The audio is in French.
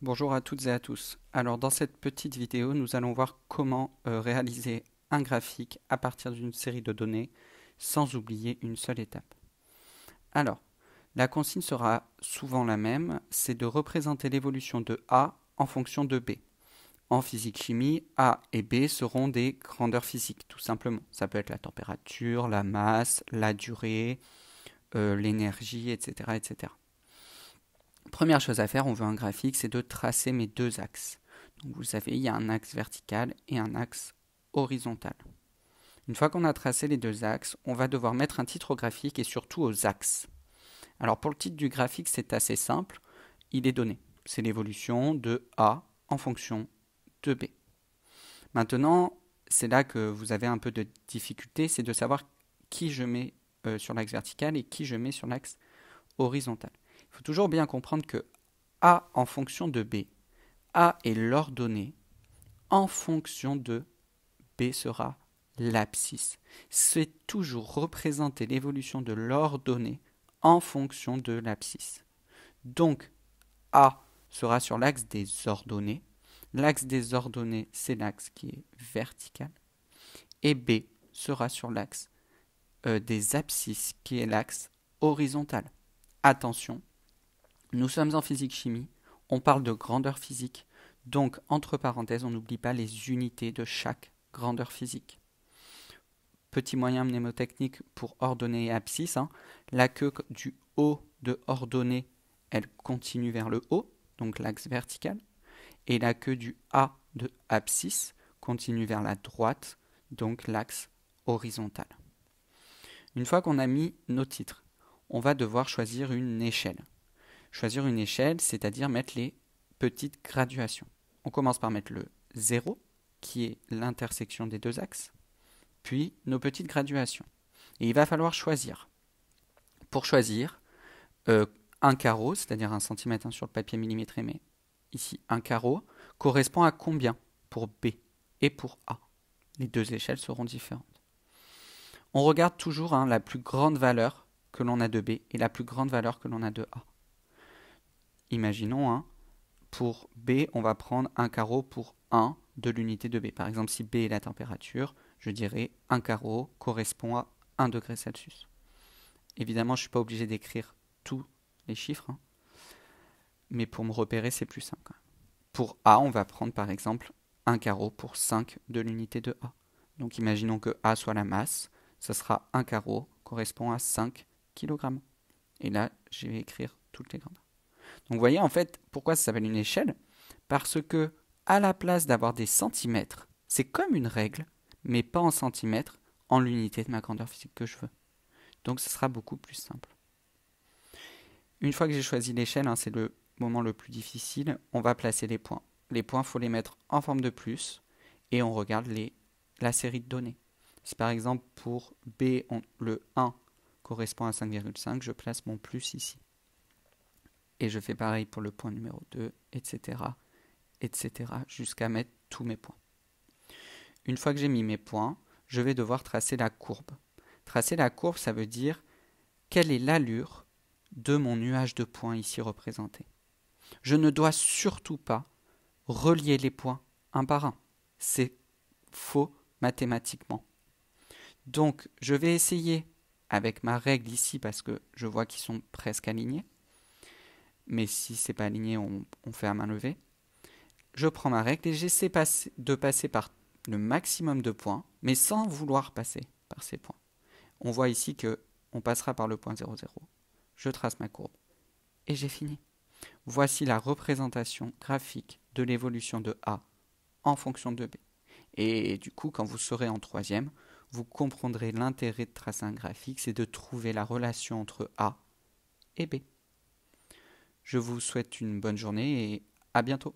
Bonjour à toutes et à tous. Alors dans cette petite vidéo, nous allons voir comment réaliser un graphique à partir d'une série de données sans oublier une seule étape. Alors, la consigne sera souvent la même, c'est de représenter l'évolution de A en fonction de B. En physique-chimie, A et B seront des grandeurs physiques, tout simplement. Ça peut être la température, la masse, la durée, l'énergie, etc., etc. Première chose à faire, on veut un graphique, c'est de tracer mes deux axes. Donc vous savez, il y a un axe vertical et un axe horizontal. Une fois qu'on a tracé les deux axes, on va devoir mettre un titre au graphique et surtout aux axes. Alors pour le titre du graphique, c'est assez simple, il est donné. C'est l'évolution de A en fonction de B. Maintenant, c'est là que vous avez un peu de difficulté, c'est de savoir qui je mets sur l'axe vertical et qui je mets sur l'axe horizontal. Il faut toujours bien comprendre que A en fonction de B, A est l'ordonnée en fonction de B sera l'abscisse. C'est toujours représenter l'évolution de l'ordonnée en fonction de l'abscisse. Donc A sera sur l'axe des ordonnées. L'axe des ordonnées, c'est l'axe qui est vertical. Et B sera sur l'axe des abscisses, qui est l'axe horizontal. Attention, nous sommes en physique-chimie, on parle de grandeur physique, donc entre parenthèses, on n'oublie pas les unités de chaque grandeur physique. Petit moyen mnémotechnique pour ordonnée et abscisse, la queue du haut de ordonnée, elle continue vers le haut, donc l'axe vertical, et la queue du A de abscisse continue vers la droite, donc l'axe horizontal. Une fois qu'on a mis nos titres, on va devoir choisir une échelle. Choisir une échelle, c'est-à-dire mettre les petites graduations. On commence par mettre le 0, qui est l'intersection des deux axes, puis nos petites graduations. Et il va falloir choisir. Pour choisir, un carreau, c'est-à-dire 1 cm sur le papier millimétré, mais ici un carreau, correspond à combien pour B et pour A. Les deux échelles seront différentes. On regarde toujours la plus grande valeur que l'on a de B et la plus grande valeur que l'on a de A. Imaginons, pour B, on va prendre un carreau pour 1 de l'unité de B. Par exemple, si B est la température, je dirais 1 carreau correspond à 1 degré Celsius. Évidemment, je ne suis pas obligé d'écrire tous les chiffres, mais pour me repérer, c'est plus simple. Pour A, on va prendre par exemple 1 carreau pour 5 de l'unité de A. Donc imaginons que A soit la masse, ça sera 1 carreau correspond à 5 kg. Et là, je vais écrire toutes les grandeurs. Donc vous voyez en fait pourquoi ça s'appelle une échelle, parce que à la place d'avoir des centimètres, c'est comme une règle, mais pas en centimètres, en l'unité de ma grandeur physique que je veux. Donc ce sera beaucoup plus simple. Une fois que j'ai choisi l'échelle, c'est le moment le plus difficile, on va placer les points. Les points, il faut les mettre en forme de plus et on regarde la série de données. Si par exemple pour B, le 1 correspond à 5,5, je place mon plus ici. Et je fais pareil pour le point numéro 2, etc., etc., jusqu'à mettre tous mes points. Une fois que j'ai mis mes points, je vais devoir tracer la courbe. Tracer la courbe, ça veut dire quelle est l'allure de mon nuage de points ici représenté. Je ne dois surtout pas relier les points un par un. C'est faux mathématiquement. Donc, je vais essayer avec ma règle ici parce que je vois qu'ils sont presque alignés. Mais si c'est pas aligné, on fait à main levée. Je prends ma règle et j'essaie de passer par le maximum de points, mais sans vouloir passer par ces points. On voit ici que on passera par le point 0,0. Je trace ma courbe et j'ai fini. Voici la représentation graphique de l'évolution de A en fonction de B. Et du coup, quand vous serez en troisième, vous comprendrez l'intérêt de tracer un graphique, c'est de trouver la relation entre A et B. Je vous souhaite une bonne journée et à bientôt.